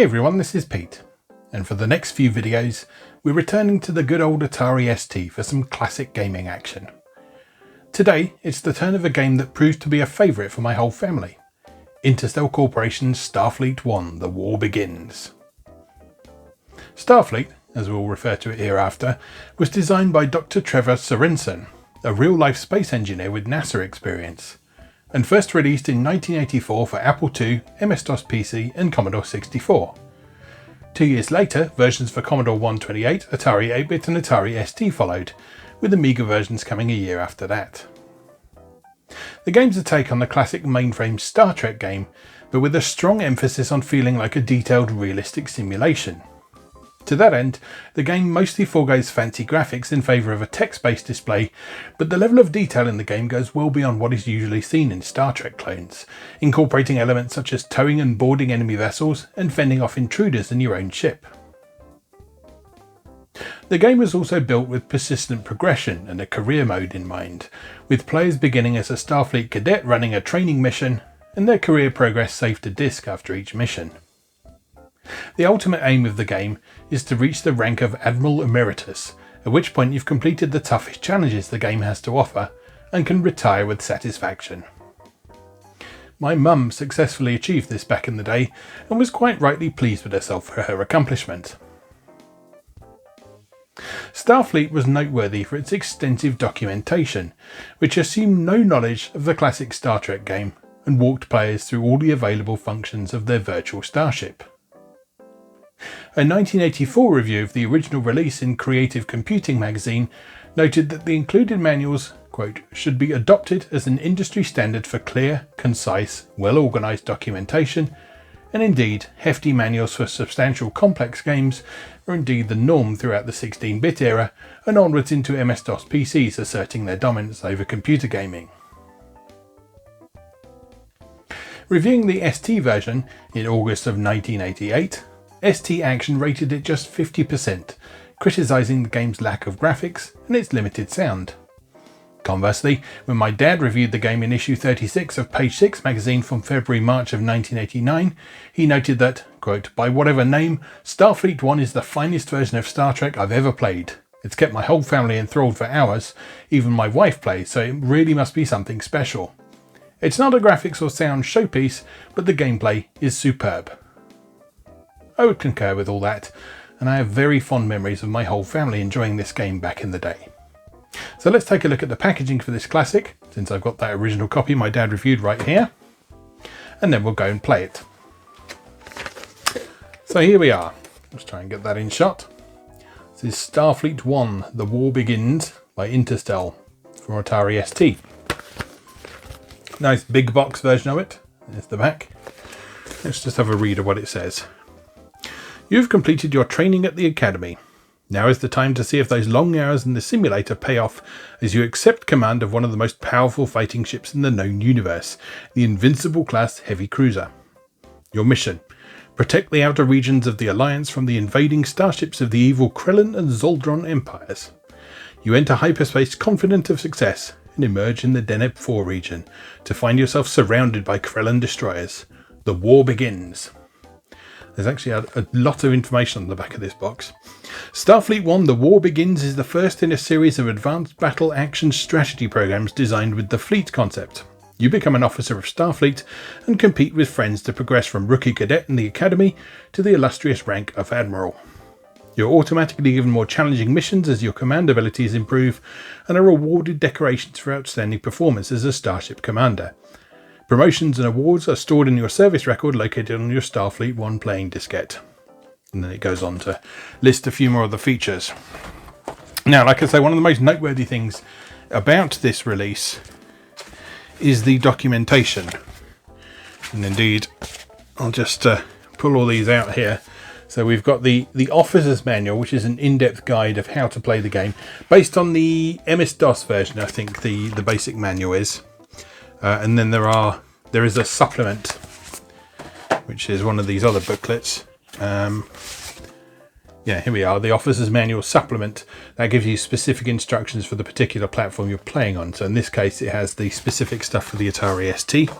Hey everyone, this is Pete, and for the next few videos we're returning to the good old Atari ST for some classic gaming action. Today it's the turn of a game that proved to be a favourite for my whole family. Interstel Corporation's Starfleet 1, The War Begins. Starfleet, as we'll refer to it hereafter, was designed by Dr. Trevor Sorensen, a real-life space engineer with NASA experience, and first released in 1984 for Apple II, MS-DOS PC and Commodore 64. 2 years later, versions for Commodore 128, Atari 8-bit and Atari ST followed, with Amiga versions coming a year after that. The game's a take on the classic mainframe Star Trek game, but with a strong emphasis on feeling like a detailed, realistic simulation. To that end, the game mostly foregoes fancy graphics in favour of a text-based display, but the level of detail in the game goes well beyond what is usually seen in Star Trek clones, incorporating elements such as towing and boarding enemy vessels and fending off intruders in your own ship. The game was also built with persistent progression and a career mode in mind, with players beginning as a Starfleet cadet running a training mission, and their career progress saved to disk after each mission. The ultimate aim of the game is to reach the rank of Admiral Emeritus, at which point you've completed the toughest challenges the game has to offer and can retire with satisfaction. My mum successfully achieved this back in the day and was quite rightly pleased with herself for her accomplishment. Starfleet was noteworthy for its extensive documentation, which assumed no knowledge of the classic Star Trek game and walked players through all the available functions of their virtual starship. A 1984 review of the original release in Creative Computing magazine noted that the included manuals, quote, should be adopted as an industry standard for clear, concise, well-organised documentation, and indeed hefty manuals for substantial complex games are indeed the norm throughout the 16-bit era and onwards into MS-DOS PCs asserting their dominance over computer gaming. Reviewing the ST version in August of 1988, ST Action rated it just 50%, criticising the game's lack of graphics and its limited sound. Conversely, when my dad reviewed the game in issue 36 of Page 6 magazine from February-March of 1989, he noted that, quote, by whatever name, Starfleet 1 is the finest version of Star Trek I've ever played. It's kept my whole family enthralled for hours, even my wife plays, so it really must be something special. It's not a graphics or sound showpiece, but the gameplay is superb. I would concur with all that, and I have very fond memories of my whole family enjoying this game back in the day. So let's take a look at the packaging for this classic, since I've got that original copy my dad reviewed right here, and then we'll go and play it. So here we are. Let's try and get that in shot. This is Starfleet 1, The War Begins by Interstel for Atari ST. Nice big box version of it. There's the back. Let's just have a read of what it says. You've completed your training at the Academy. Now is the time to see if those long hours in the simulator pay off as you accept command of one of the most powerful fighting ships in the known universe, the Invincible-class heavy cruiser. Your mission: protect the outer regions of the Alliance from the invading starships of the evil Krellin and Zoldron empires. You enter hyperspace confident of success and emerge in the Deneb 4 region to find yourself surrounded by Krellin destroyers. The war begins. There's actually a lot of information on the back of this box. Starfleet 1 The War Begins is the first in a series of advanced battle action strategy programs designed with the fleet concept. You become an officer of Starfleet and compete with friends to progress from rookie cadet in the Academy to the illustrious rank of Admiral. You're automatically given more challenging missions as your command abilities improve and are awarded decorations for outstanding performance as a Starship Commander. Promotions and awards are stored in your service record located on your Starfleet 1 playing diskette. And then it goes on to list a few more of the features. Now, like I say, one of the most noteworthy things about this release is the documentation. And indeed, I'll just pull all these out here. So we've got the Officer's Manual, which is an in-depth guide of how to play the game. Based on the MS-DOS version, I think the basic manual is. And then there is a supplement, which is one of these other booklets. Yeah, here we are, the Officer's Manual Supplement. That gives you specific instructions for the particular platform you're playing on. So in this case, it has the specific stuff for the Atari ST.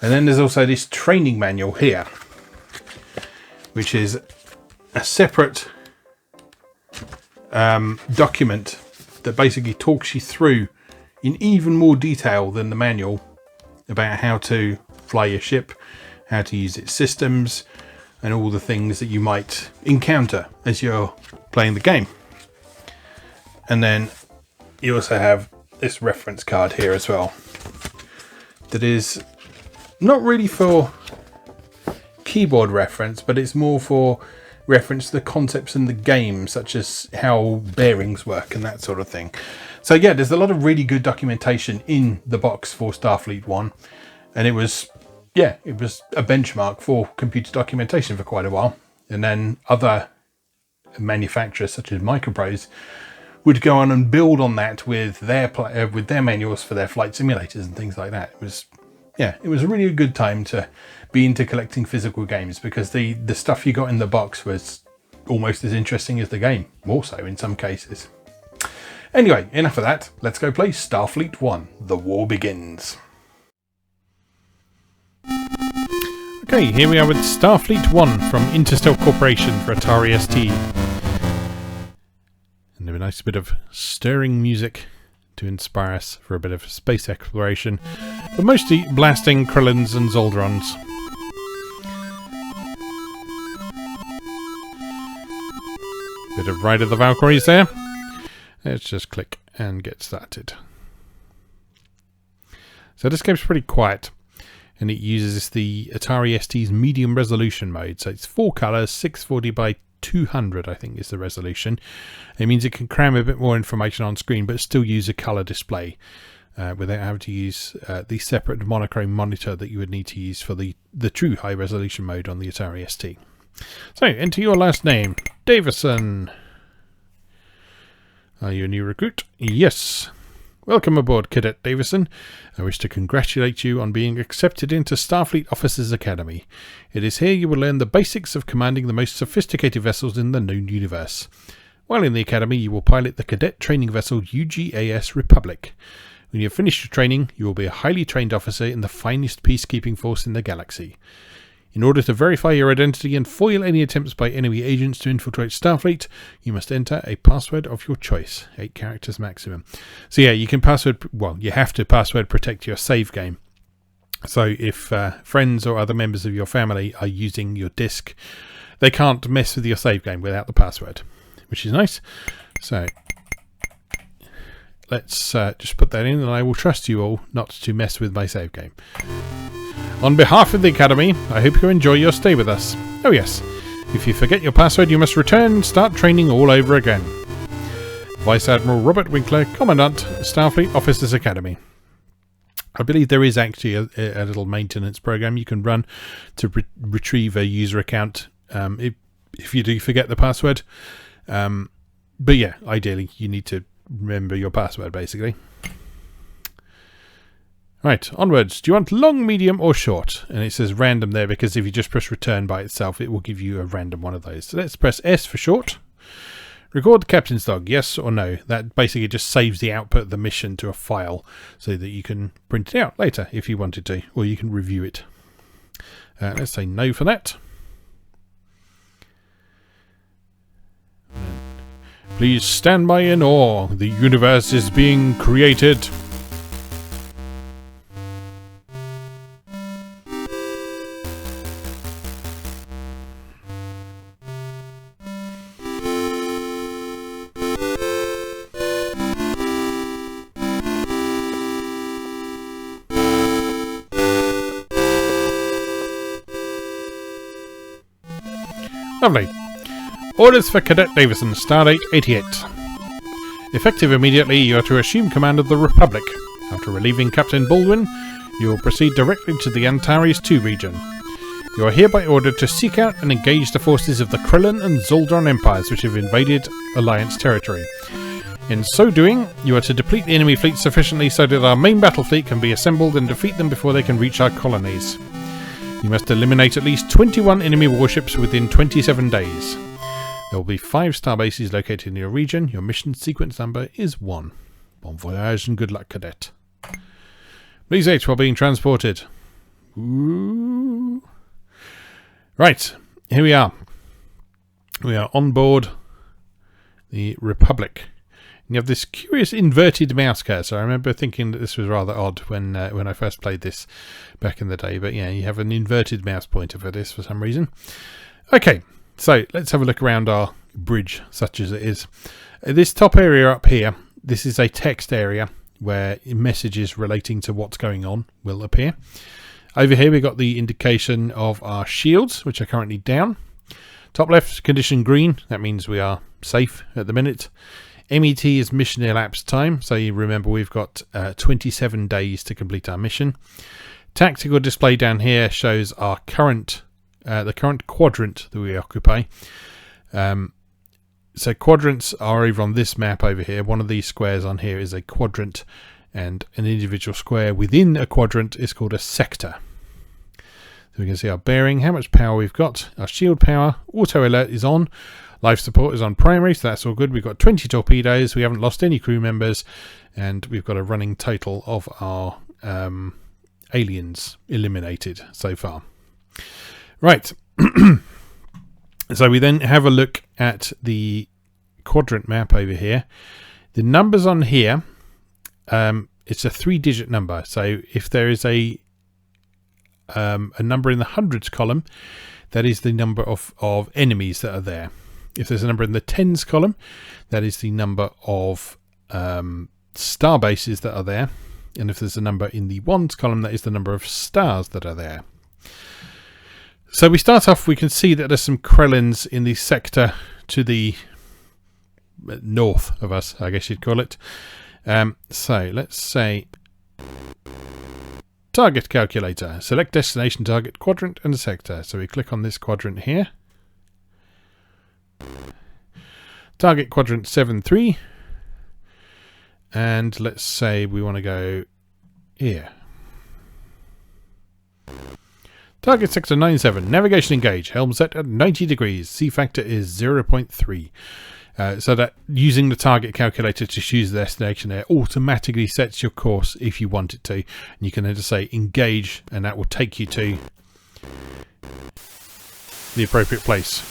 And then there's also this training manual here, which is a separate document that basically talks you through in even more detail than the manual about how to fly your ship, how to use its systems, and all the things that you might encounter as you're playing the game. And then you also have this reference card here as well, that is not really for keyboard reference, but it's more for reference to the concepts in the game, such as how bearings work and that sort of thing. So yeah, there's a lot of really good documentation in the box for Starfleet 1, and it was a benchmark for computer documentation for quite a while. And then other manufacturers such as Microprose would go on and build on that with their manuals for their flight simulators and things like that. It was a really good time to be into collecting physical games, because the stuff you got in the box was almost as interesting as the game, more so in some cases. Anyway, enough of that. Let's go play Starfleet 1, The War Begins. Okay, here we are with Starfleet 1 from Interstel Corporation for Atari ST. And a nice bit of stirring music to inspire us for a bit of space exploration, but mostly blasting Krillins and Zoldrons. Bit of Ride of the Valkyries there. Let's just click and get started. So this game's pretty quiet, and it uses the Atari ST's medium resolution mode. So it's 4 colours, 640 by 200 I think is the resolution. It means it can cram a bit more information on screen but still use a colour display without having to use the separate monochrome monitor that you would need to use for the true high resolution mode on the Atari ST. So enter your last name. Davison. Are you a new recruit? Yes. Welcome aboard, Cadet Davison. I wish to congratulate you on being accepted into Starfleet Officers Academy. It is here you will learn the basics of commanding the most sophisticated vessels in the known universe. While in the Academy, you will pilot the cadet training vessel UGAS Republic. When you have finished your training, you will be a highly trained officer in the finest peacekeeping force in the galaxy. In order to verify your identity and foil any attempts by enemy agents to infiltrate Starfleet, you must enter a password of your choice, 8 characters maximum. So yeah, you have to password protect your save game. So if friends or other members of your family are using your disk, they can't mess with your save game without the password, which is nice. So let's just put that in, and I will trust you all not to mess with my save game. On behalf of the Academy, I hope you enjoy your stay with us. Oh yes, if you forget your password, you must return and start training all over again. Vice Admiral Robert Winkler, Commandant, Starfleet Officers Academy. I believe there is actually a little maintenance program you can run to retrieve a user account if you do forget the password. But yeah, ideally you need to remember your password basically. Right, onwards. Do you want long, medium or short? And it says random there because if you just press return by itself, it will give you a random one of those. So let's press S for short. Record the captain's log, yes or no. That basically just saves the output of the mission to a file so that you can print it out later if you wanted to, or you can review it. Let's say no for that. Please stand by in awe. The universe is being created. Lovely. Orders for Cadet Davison, Stardate 88. Effective immediately, you are to assume command of the Republic. After relieving Captain Baldwin, you will proceed directly to the Antares II region. You are hereby ordered to seek out and engage the forces of the Krillin and Zoldron empires which have invaded Alliance territory. In so doing, you are to deplete the enemy fleet sufficiently so that our main battle fleet can be assembled and defeat them before they can reach our colonies. You must eliminate at least 21 enemy warships within 27 days. There will be 5 star bases located in your region. Your mission sequence number is 1. Bon voyage and good luck, Cadet. Please 8 while being transported. Ooh. Right. here we are. We are on board the Republic. You have this curious inverted mouse cursor. I remember thinking that this was rather odd when I first played this back in the day. But yeah, you have an inverted mouse pointer for this for some reason. Okay, so let's have a look around our bridge, such as it is. This top area up here, this is a text area where messages relating to what's going on will appear. Over here, we've got the indication of our shields, which are currently down. Top left, condition green. That means we are safe at the minute. MET is mission elapsed time, so you remember we've got 27 days to complete our mission. Tactical display down here shows our current the current quadrant that we occupy. So quadrants are over on this map over here. One of these squares on here is a quadrant, and an individual square within a quadrant is called a sector. So we can see our bearing, how much power we've got, our shield power, auto alert is on. Life support is on primary, so that's all good. We've got 20 torpedoes. We haven't lost any crew members. And we've got a running total of our aliens eliminated so far. Right. So we then have a look at the quadrant map over here. The numbers on here, it's a 3-digit number. So if there is a number in the hundreds column, that is the number of enemies that are there. If there's a number in the tens column, that is the number of star bases that are there. And if there's a number in the ones column, that is the number of stars that are there. So we start off, we can see that there's some Krellins in the sector to the north of us, I guess you'd call it. So let's say target calculator. Select destination, target, quadrant and a sector. So we click on this quadrant here. Target quadrant 7-3, and let's say we want to go here. Target sector 97, navigation engage, helm set at 90 degrees, C factor is 0.3. So that using the target calculator to choose the destination there automatically sets your course if you want it to. And you can then just say engage, and that will take you to the appropriate place.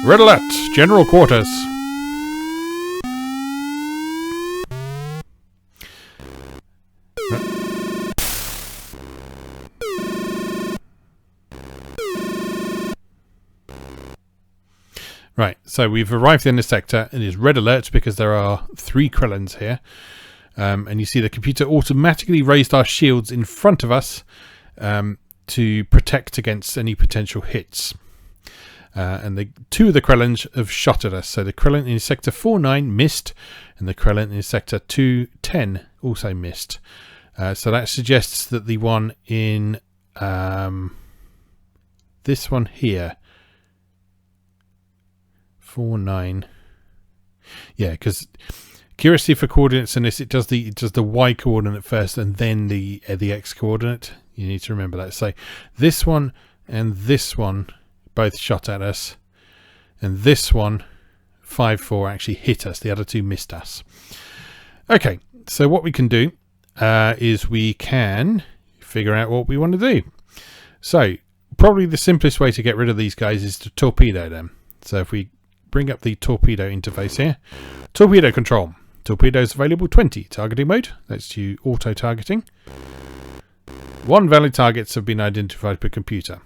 Red alert! General quarters. Right, so we've arrived in the sector. It is red alert because there are 3 Krellins here. And you see the computer automatically raised our shields in front of us to protect against any potential hits. And the 2 of the Krellins have shot at us. So the Krellin in sector 4-9 missed, and the Krellin in sector 2-10 also missed. So that suggests that the one in this one here, 4-9, yeah, because accuracy for coordinates in this, it does the y coordinate first and then the x coordinate. You need to remember that. So this one and this one both shot at us, and this one 5-4 actually hit us. The other 2 missed us. Okay, so what we can do is we can figure out what we want to do. So probably the simplest way to get rid of these guys is to torpedo them. So if we bring up the torpedo interface here, torpedo control, torpedoes available 20, targeting mode, that's you auto targeting. 1 valid targets have been identified per computer.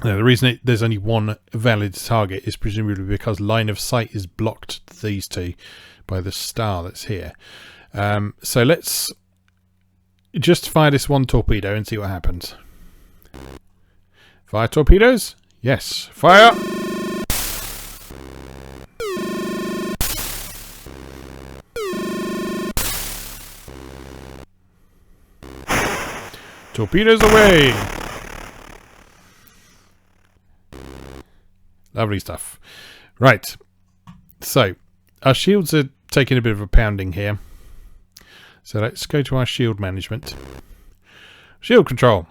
Now, the reason there's only 1 valid target is presumably because line of sight is blocked to these 2 by the star that's here. So let's just fire this 1 torpedo and see what happens. Fire torpedoes? Yes. Fire! Torpedoes away! Lovely stuff. Right. So, our shields are taking a bit of a pounding here. So let's go to our shield management. Shield control.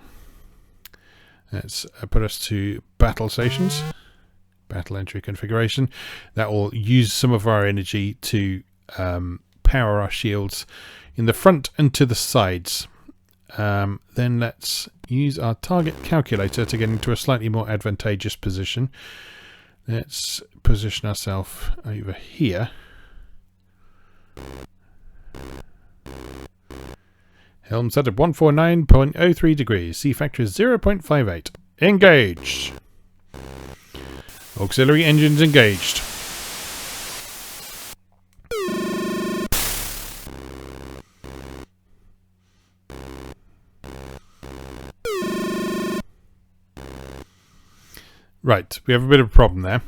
Let's put us to battle stations. Battle entry configuration. That will use some of our energy to power our shields in the front and to the sides. Then let's use our target calculator to get into a slightly more advantageous position. Let's position ourselves over here. Helm set at 149.03 degrees. C factor is 0.58. Engaged. Auxiliary engines engaged. Right, we have a bit of a problem there.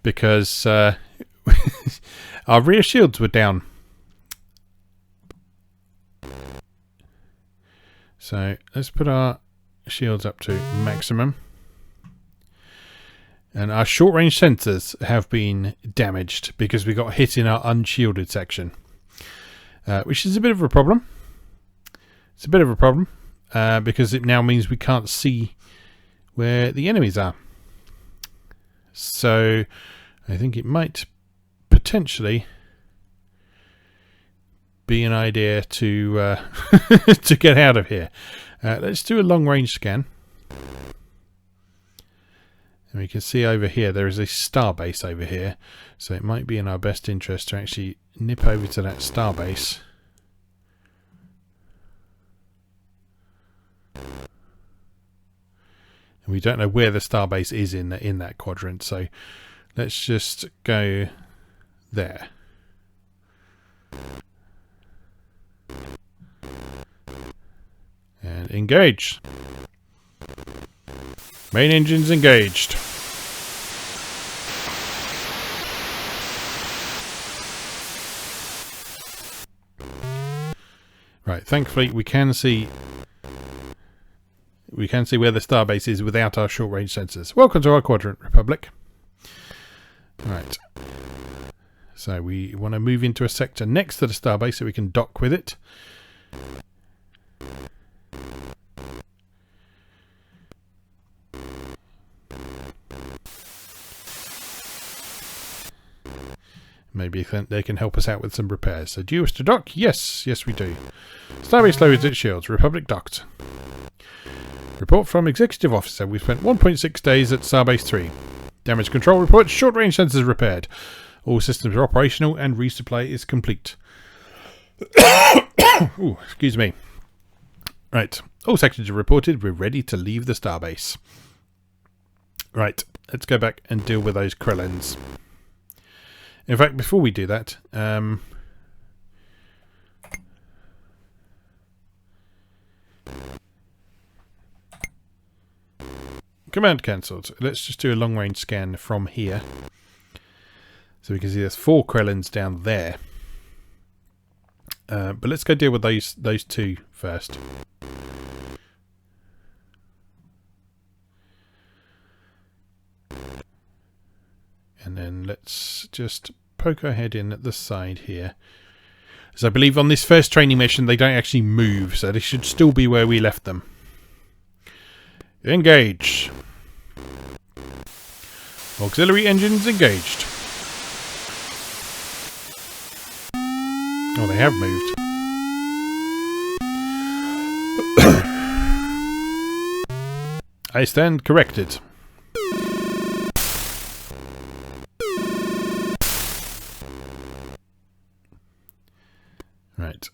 Because our rear shields were down. So let's put our shields up to maximum. And our short range sensors have been damaged because we got hit in our unshielded section. Which is a bit of a problem. It's a bit of a problem because it now means we can't see where the enemies are. So I think it might potentially be an idea to to get out of here. Let's do a long range scan. And we can see over here there is a starbase over here, so it might be in our best interest to actually nip over to that starbase. And we don't know where the starbase is in that quadrant, so let's just go there. And engage. Main engines engaged. Right, thankfully we can see where the starbase is without our short range sensors. Welcome to our quadrant, Republic. Right. So we want to move into a sector next to the starbase so we can dock with it. Maybe they can help us out with some repairs. So do you wish to dock? Yes, yes we do. Starbase loads its shields. Republic docked. Report from Executive Officer. We've spent 1.6 days at Starbase 3. Damage control report. Short range sensors repaired. All systems are operational and resupply is complete. Ooh, excuse me. Right. All sections are reported. We're ready to leave the starbase. Right. Let's go back and deal with those Krellins. In fact, before we do that, command cancelled. Let's just do a long range scan from here. So we can see there's 4 Krellins down there. But let's go deal with those 2 first. And then let's just poke our head in at the side here. As I believe on this first training mission they don't actually move, so they should still be where we left them. Engage. Auxiliary engines engaged. Oh, they have moved. I stand corrected. Right.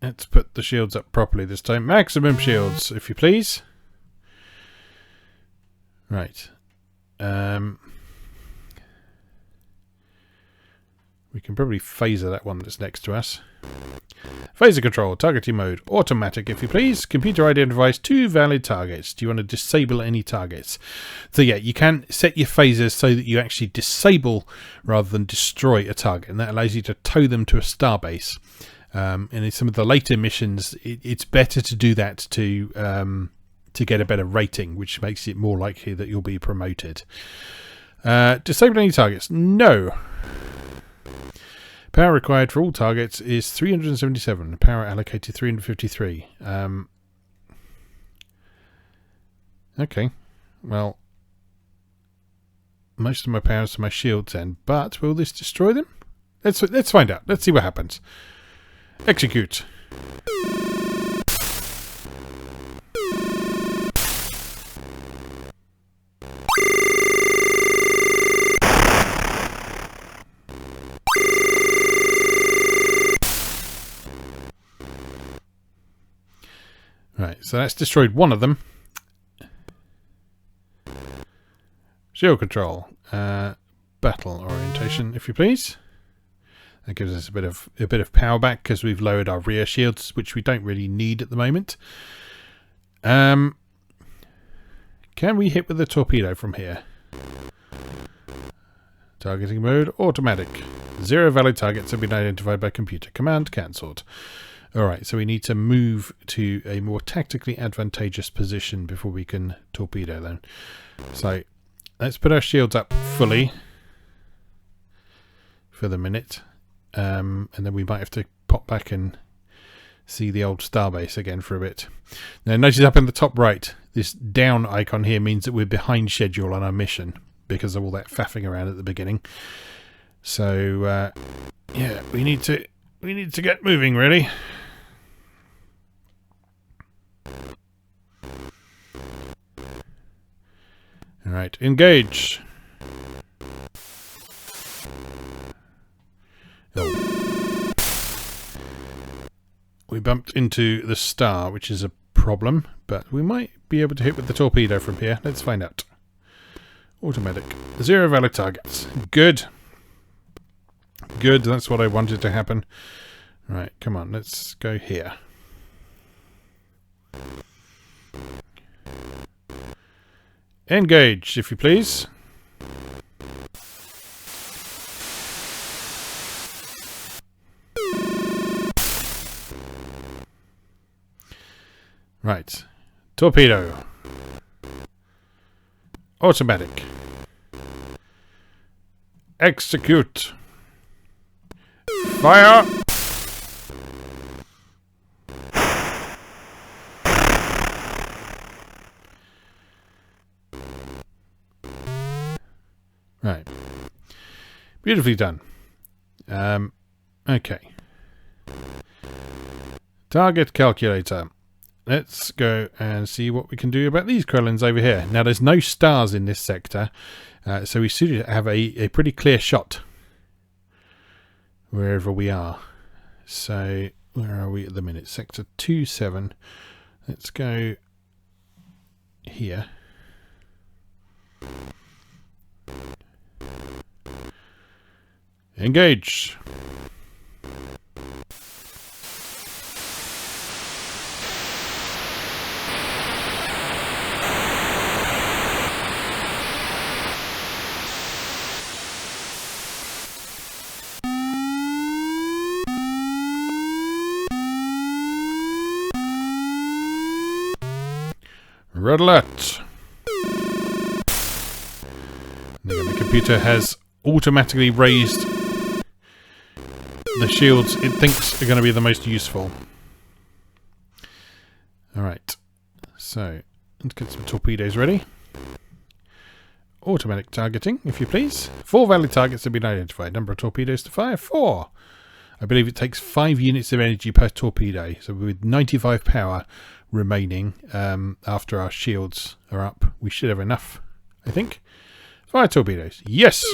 Let's put the shields up properly this time. Maximum shields, if you please. Right. We can probably phaser that one that's next to us. Phaser control, targeting mode, automatic if you please. Computer identifies 2 valid targets. Do you want to disable any targets? So yeah, you can set your phasers so that you actually disable rather than destroy a target, and that allows you to tow them to a starbase. And in some of the later missions, it's better to do that to get a better rating, which makes it more likely that you'll be promoted. Disable any targets? No. Power required for all targets is 377. Power allocated 353. Okay. Well, most of my power is to my shields then, but will this destroy them? Let's find out. Let's see what happens. Execute. so that's destroyed one of them. Shield control. Battle orientation, if you please. That gives us a bit of power back because we've lowered our rear shields, which we don't really need at the moment. Can we hit with the torpedo from here? Targeting mode, automatic. 0 valid targets have been identified by computer. Command cancelled. Alright, so we need to move to a more tactically advantageous position before we can torpedo them. So let's put our shields up fully for the minute. And then we might have to pop back and see the old starbase again for a bit. Now notice up in the top right, this down icon here means that we're behind schedule on our mission because of all that faffing around at the beginning. So yeah, we need to get moving really. All right, engage. Oh. We bumped into the star, which is a problem, but we might be able to hit with the torpedo from here. Let's find out. Automatic. 0 valid targets. Good. Good, that's what I wanted to happen. Right, come on, let's go here. Engage, if you please. Right. Torpedo. Automatic. Execute. Fire. Right. Beautifully done. Okay. Target calculator. Let's go and see what we can do about these Krellins over here. Now, there's no stars in this sector, so we should have a pretty clear shot wherever we are. So, where are we at the minute? Sector 27. Let's go here. Engage. Red alert. Again, the computer has automatically raised the shields it thinks are going to be the most useful. Alright, so let's get some torpedoes ready. Automatic targeting, if you please. 4 valid targets have been identified. Number of torpedoes to fire, 4. I believe it takes 5 units of energy per torpedo. So with 95 power remaining after our shields are up, we should have enough, I think. Fire torpedoes. Yes!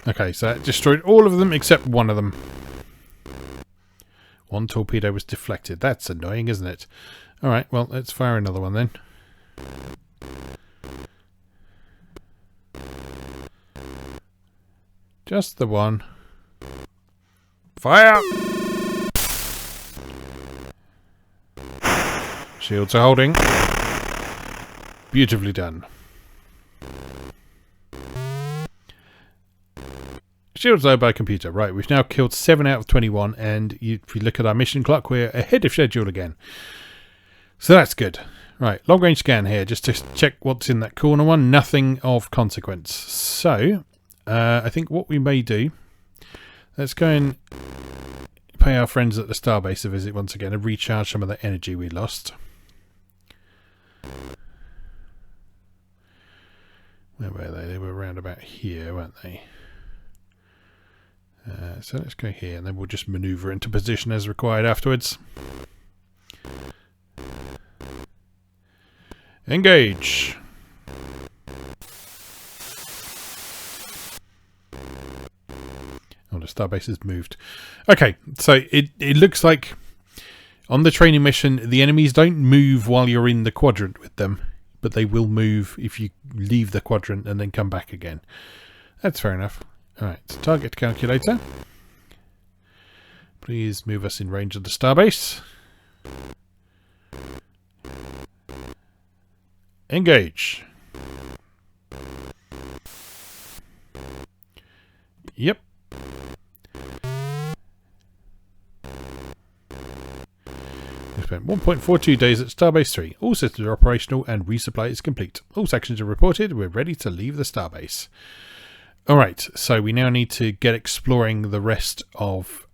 Okay, so that destroyed all of them except one of them. One torpedo was deflected. That's annoying, isn't it? Alright, well, let's fire another one then. Just the one. Fire! Shields are holding. Beautifully done. Shields low by computer. Right, we've now killed 7 out of 21, and if you look at our mission clock, we're ahead of schedule again. So that's good. Right, long range scan here, just to check what's in that corner one. Nothing of consequence. So, I think what we may do, let's go and pay our friends at the starbase a visit once again and recharge some of the energy we lost. Where were they? They were around about here, weren't they? So let's go here, and then we'll just maneuver into position as required afterwards. Engage. Oh, the starbase has moved. Okay, so it looks like on the training mission, the enemies don't move while you're in the quadrant with them, but they will move if you leave the quadrant and then come back again. That's fair enough. Alright, so target calculator. Please move us in range of the starbase. Engage. Yep. We spent 1.42 days at Starbase 3. All systems are operational and resupply is complete. All sections are reported. We're ready to leave the starbase. Alright, so we now need to get exploring the rest of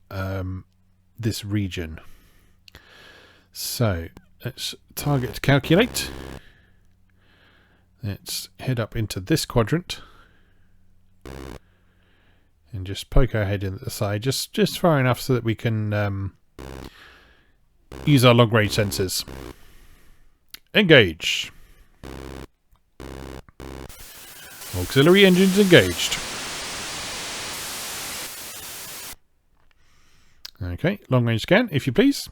this region. So, let's target calculate. Let's head up into this quadrant. And just poke our head in at the side, just far enough so that we can use our long-range sensors. Engage. Auxiliary engines engaged. Okay, long-range scan, if you please.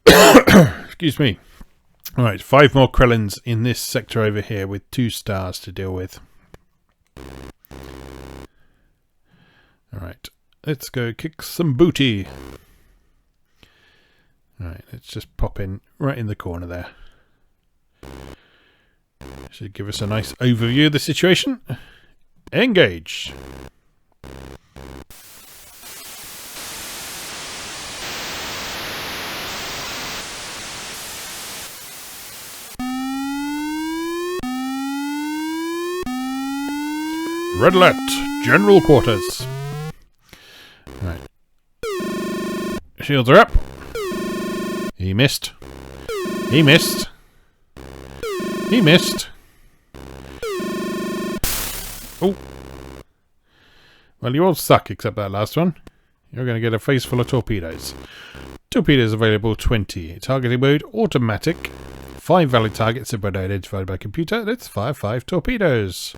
Excuse me. Alright, 5 more Krellins in this sector over here with 2 stars to deal with. Alright, let's go kick some booty. Alright, let's just pop in right in the corner there. Should give us a nice overview of the situation. Engage. Red alert! General quarters. Right. Shields are up. He missed. He missed. He missed. Oh. Well, you all suck except that last one. You're going to get a face full of torpedoes. Torpedoes available 20. Targeting mode automatic. 5 valid targets have been identified by computer. Let's fire 5 torpedoes.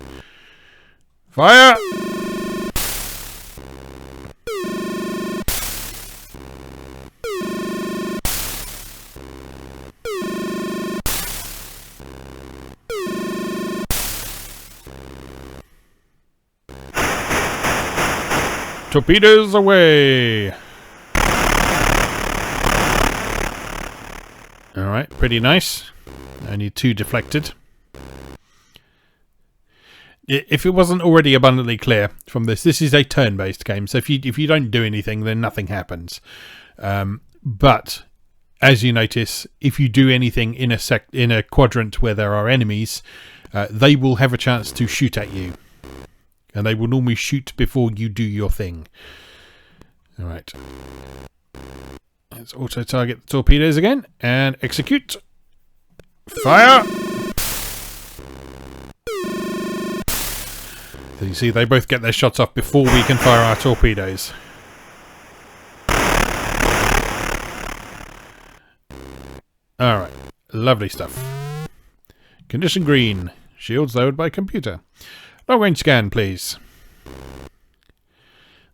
Fire! Torpedoes away! Alright, pretty nice. Only 2 deflected. If it wasn't already abundantly clear from this is a turn-based game. So if you don't do anything, then nothing happens. But as you notice, if you do anything in a quadrant where there are enemies, they will have a chance to shoot at you, and they will normally shoot before you do your thing. All right. Let's auto target the torpedoes again and execute. Fire! So you see, they both get their shots off before we can fire our torpedoes. Alright, lovely stuff. Condition green. Shields lowered by computer. Long range scan, please.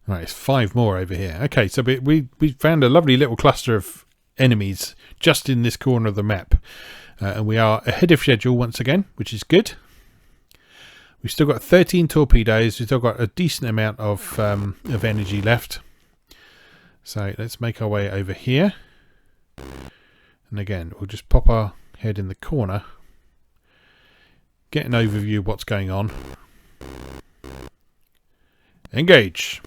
Alright, it's 5 more over here. Okay, so we found a lovely little cluster of enemies just in this corner of the map. And we are ahead of schedule once again, which is good. We've still got 13 torpedoes. We've still got a decent amount of energy left. So let's make our way over here. And again, we'll just pop our head in the corner. Get an overview of what's going on. Engage.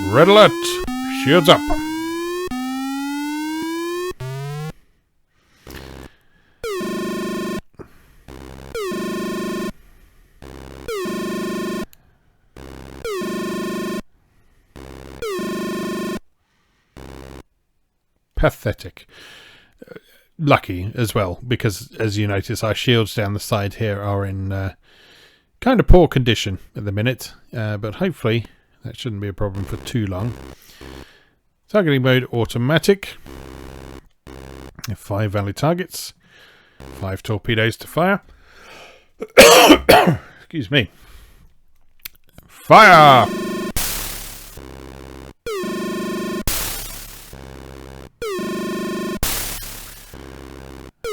Red alert! Shields up! Pathetic. Lucky as well, because as you notice, our shields down the side here are in kind of poor condition at the minute, but hopefully that shouldn't be a problem for too long. Targeting mode automatic. 5 valid targets. 5 torpedoes to fire. Excuse me. Fire!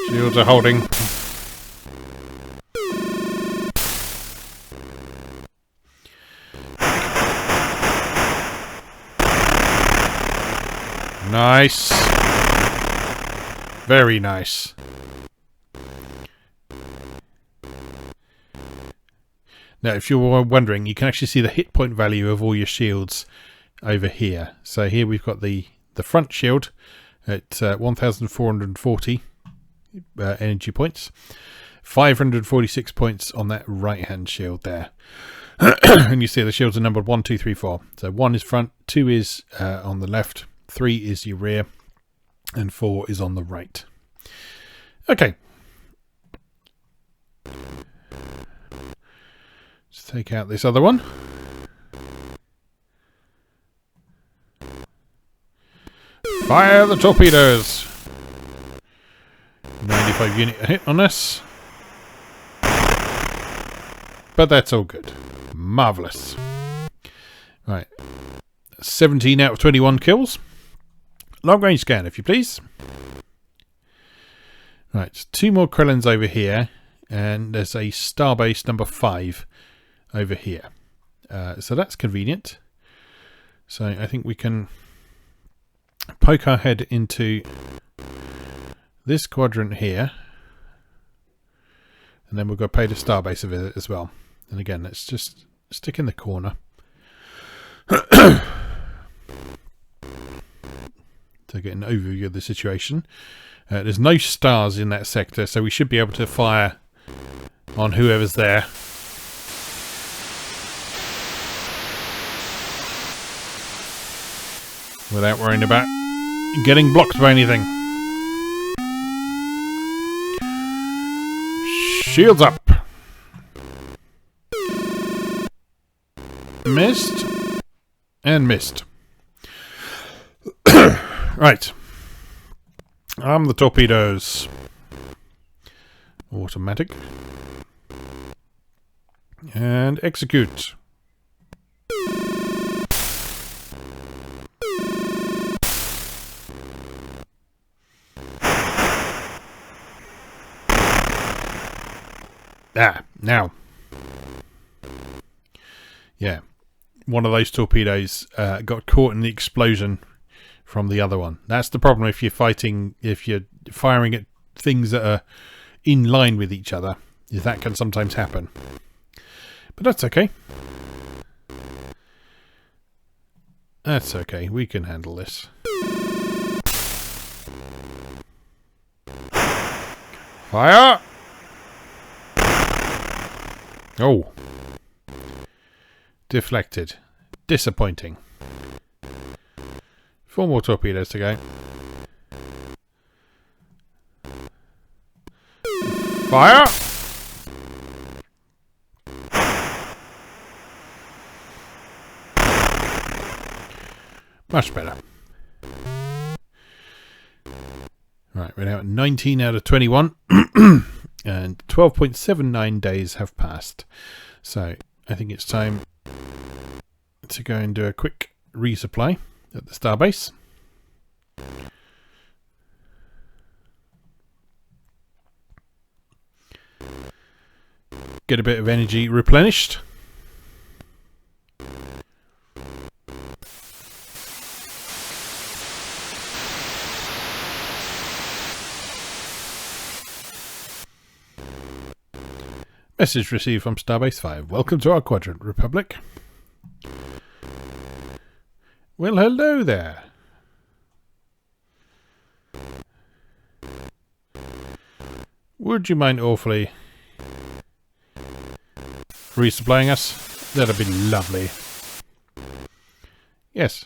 Shields are holding. Nice. Very nice. Now, if you're wondering, you can actually see the hit point value of all your shields over here. So here we've got the front shield at 1,440 energy points. 546 points on that right-hand shield there. And you see the shields are numbered 1, 2, 3, 4. So 1 is front, 2 is on the left, 3 is your rear, and 4 is on the right. Okay. Let's take out this other one. Fire the torpedoes. 95 unit hit on this. But that's all good. Marvellous. Right. 17 out of 21 kills. Long range scan, if you please. Right, 2 more Krellins over here. And there's a starbase number 5 over here. So that's convenient. So I think we can poke our head into this quadrant here. And then we'll go pay the starbase a visit as well. And again, let's just stick in the corner. To get an overview of the situation. There's no stars in that sector, so we should be able to fire on whoever's there. Without worrying about getting blocked by anything. Shields up. Missed. And missed. Right. Arm the torpedoes. Automatic. And execute. Now. Yeah. One of those torpedoes got caught in the explosion from the other one. That's the problem if you're firing at things that are in line with each other, is that can sometimes happen. But that's okay. That's okay. We can handle this. Fire! Oh. Deflected. Disappointing. 4 more torpedoes to go. Fire! Much better. Right, we're now at 19 out of 21. And 12.79 days have passed. So, I think it's time to go and do a quick resupply at the starbase. Get a bit of energy replenished. Message received from Starbase 5. Welcome to our quadrant, Republic. Well, hello there. Would you mind awfully resupplying us? That'd be lovely. Yes.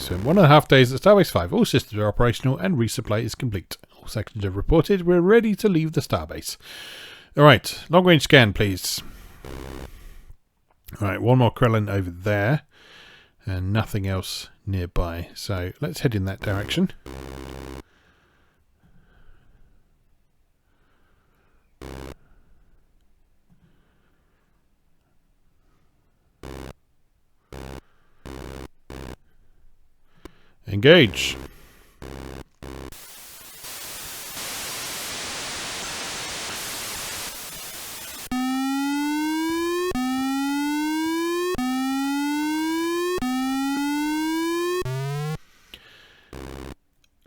spent 1.5 days at Starbase 5. All systems are operational and resupply is complete. All sections have reported. We're ready to leave the Starbase. Alright, long range scan, please. Alright, one more Krellin over there. And nothing else nearby. So let's head in that direction. Engage.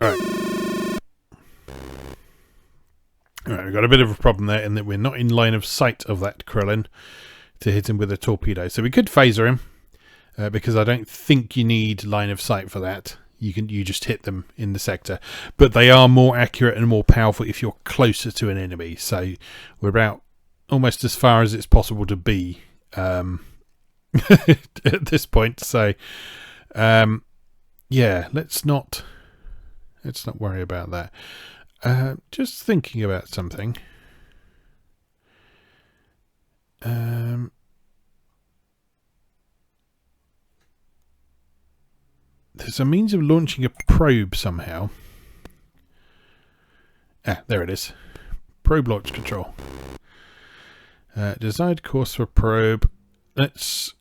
Alright, we've got a bit of a problem there in that we're not in line of sight of that Krellin to hit him with a torpedo. So we could phaser him, because I don't think you need line of sight for that. You just hit them in the sector. But they are more accurate and more powerful if you're closer to an enemy. So we're about almost as far as it's possible to be at this point. So yeah, let's not worry about that. Just thinking about something. There's a means of launching a probe somehow. Ah, there it is. Probe launch control. Desired course for probe. Let's...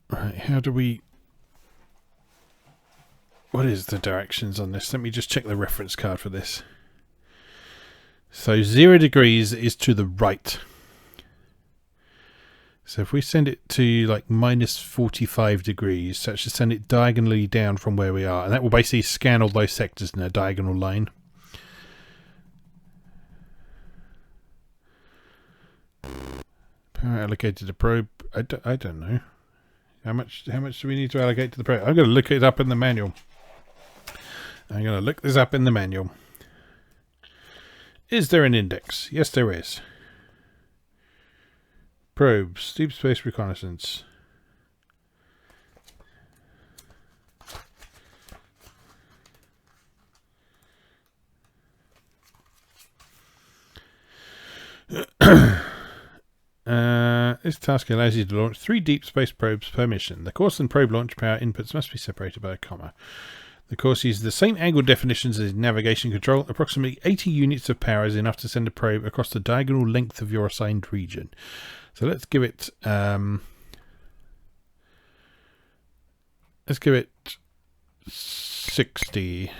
Right, how do we... What is the directions on this? Let me just check the reference card for this. So 0 degrees is to the right. So if we send it to like minus 45 degrees, that should send it diagonally down from where we are. And that will basically scan all those sectors in a diagonal line. Power allocated to probe. I don't know. How much do we need to allocate to the probe? I'm going to look it up in the manual. I'm going to look this up in the manual. Is there an index? Yes, there is. Probes, deep space reconnaissance. This task allows you to launch 3 deep space probes per mission. The course and probe launch power inputs must be separated by a comma. The course uses the same angle definitions as navigation control. Approximately 80 units of power is enough to send a probe across the diagonal length of your assigned region. So let's give it 60.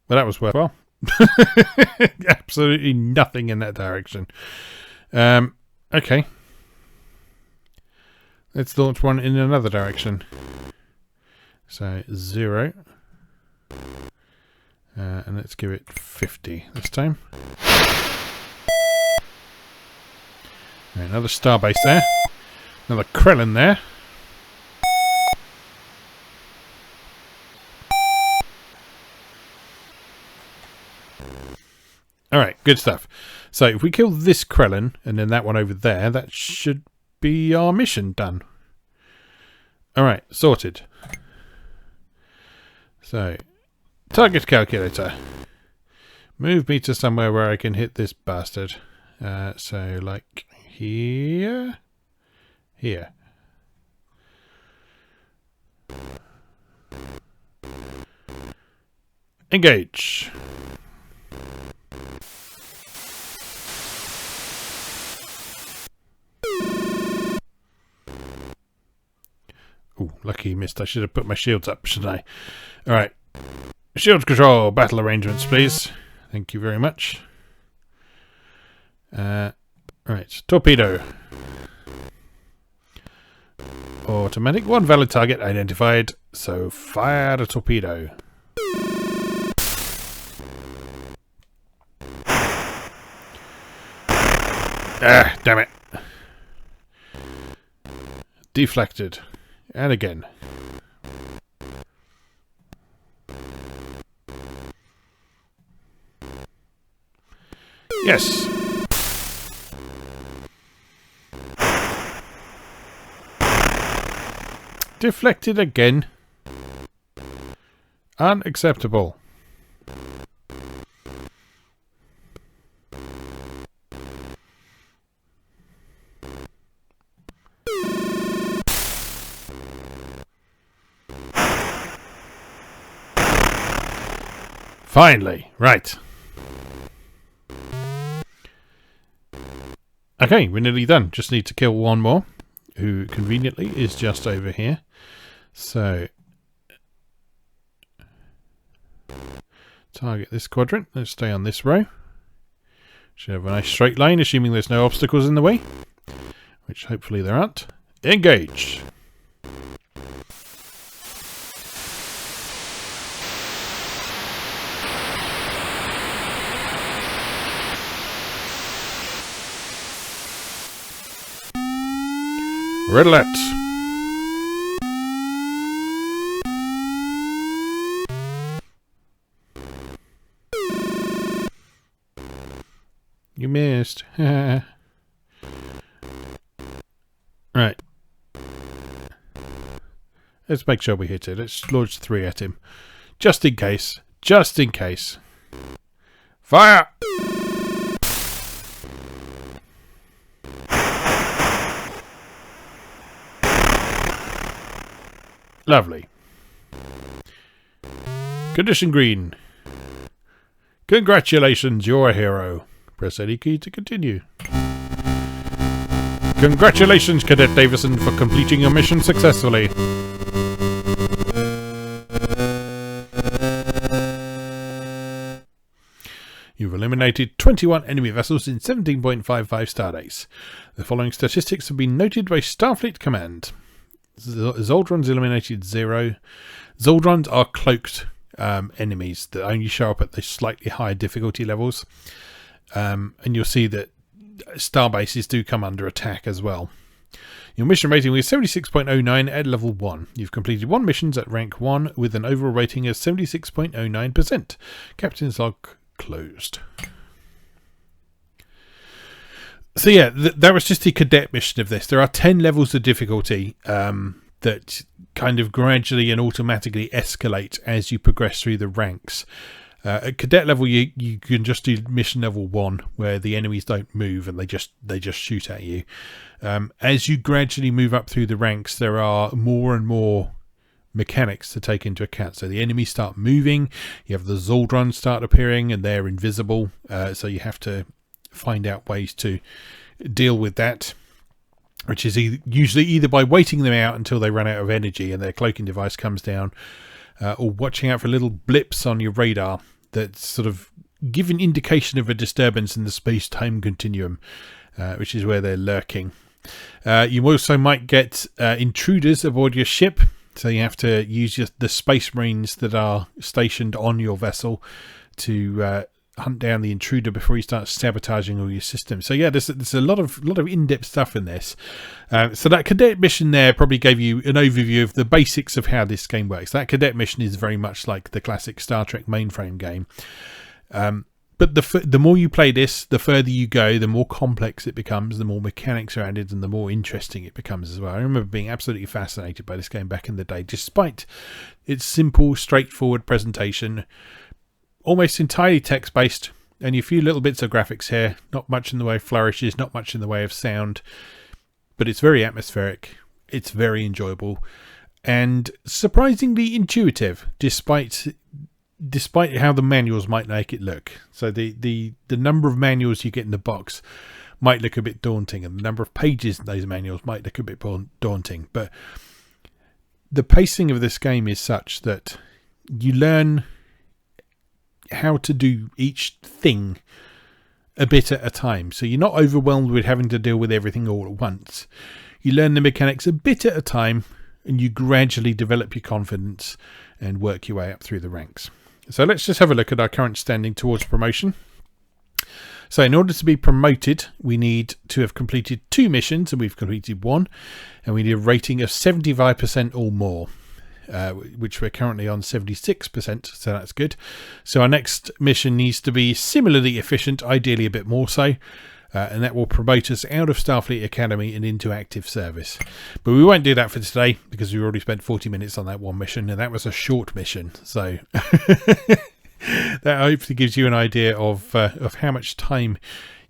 Well, that was worthwhile. Absolutely nothing in that direction. Okay. Let's launch one in another direction. So 0. And let's give it 50 this time. Right, another starbase there. Another Krellin there. Alright, good stuff. So if we kill this Krellin and then that one over there, that should be our mission done. Alright, sorted. So, target calculator. Move me to somewhere where I can hit this bastard. So, like here. Here. Engage. Ooh, lucky he missed. I should have put my shields up, shouldn't I? Alright. Shield control, battle arrangements, please. Thank you very much. Right, torpedo. Automatic. One valid target identified. So fire a torpedo. Ah, damn it. Deflected. And again. Yes. Deflected again. Unacceptable. Finally, right. Okay, we're nearly done. Just need to kill one more, who conveniently is just over here. So, target this quadrant. Let's stay on this row. Should have a nice straight line, assuming there's no obstacles in the way, which hopefully there aren't. Engage. Red alert. You missed. Right. Let's make sure we hit it. Let's launch 3 at him. Just in case. Just in case. Fire! Lovely. Condition green. Congratulations, you're a hero. Press any key to continue. Congratulations, Cadet Davison, for completing your mission successfully. You've eliminated 21 enemy vessels in 17.55 stardays. The following statistics have been noted by Starfleet Command. Zoldrons eliminated 0. Zoldrons are cloaked enemies that only show up at the slightly higher difficulty levels. And you'll see that starbases do come under attack as well. Your mission rating was 76.09 at level 1. You've completed 1 missions at rank 1 with an overall rating of 76.09%. Captain's log closed. So yeah, that was just the cadet mission of this. There are 10 levels of difficulty that kind of gradually and automatically escalate as you progress through the ranks. At cadet level, you can just do mission level 1, where the enemies don't move and they just shoot at you. As you gradually move up through the ranks, there are more and more mechanics to take into account. So the enemies start moving. You have the Zoldrons start appearing, and they're invisible. So you have to find out ways to deal with that, which is usually either by waiting them out until they run out of energy and their cloaking device comes down, or watching out for little blips on your radar that sort of give an indication of a disturbance in the space-time continuum, which is where they're lurking. You also might get intruders aboard your ship, so you have to use the space marines that are stationed on your vessel to hunt down the intruder before you start sabotaging all your systems. So yeah, there's a lot of in-depth stuff in this. So that cadet mission there probably gave you an overview of the basics of how this game works. That cadet mission is very much like the classic Star Trek mainframe game. But the more you play this, the further you go, the more complex it becomes, the more mechanics are added, and the more interesting it becomes as well. I remember being absolutely fascinated by this game back in the day, despite its simple, straightforward presentation. Almost entirely text-based, and a few little bits of graphics here. Not much in the way of flourishes, not much in the way of sound, but it's very atmospheric. It's very enjoyable, and surprisingly intuitive, despite how the manuals might make it look. So the number of manuals you get in the box might look a bit daunting, and the number of pages in those manuals might look a bit daunting. But the pacing of this game is such that you learn how to do each thing a bit at a time, so you're not overwhelmed with having to deal with everything all at once. You learn the mechanics a bit at a time, and you gradually develop your confidence and work your way up through the ranks. So let's just have a look at our current standing towards promotion. So in order to be promoted, we need to have completed 2 missions, and we've completed 1, and we need a rating of 75% or more, which we're currently on 76%, so that's good. So our next mission needs to be similarly efficient, ideally a bit more so, and that will promote us out of Starfleet Academy and into active service. But we won't do that for today, because we've already spent 40 minutes on that one mission, and that was a short mission, so... That hopefully gives you an idea of how much time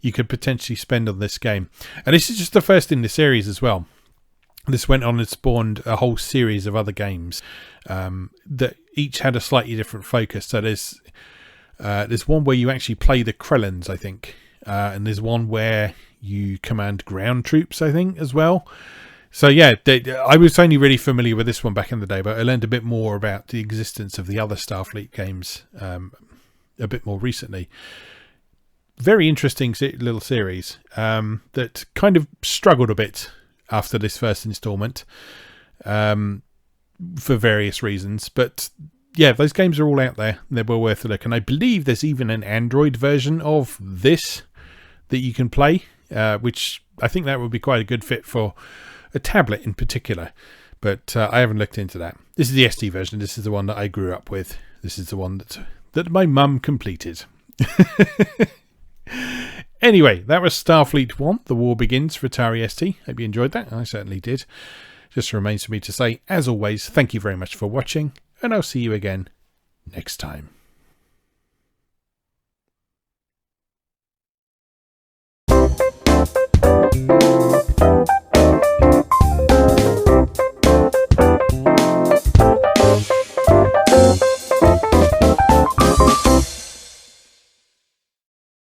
you could potentially spend on this game. And this is just the first in the series as well. This went on and spawned a whole series of other games that each had a slightly different focus. So there's one where you actually play the Krellans, I think. And there's one where you command ground troops, I think, as well. So yeah, I was only really familiar with this one back in the day, but I learned a bit more about the existence of the other Starfleet games a bit more recently. Very interesting little series that kind of struggled a bit after this first installment for various reasons. But yeah, those games are all out there. They're well worth a look. And I believe there's even an Android version of this that you can play, which I think that would be quite a good fit for a tablet in particular, but I haven't looked into that. This is the ST version. This is the one that I grew up with. This is the one that my mum completed. Anyway, that was Starfleet 1, The War Begins for Atari ST. Hope you enjoyed that. I certainly did. Just remains for me to say, as always, thank you very much for watching, and I'll see you again next time.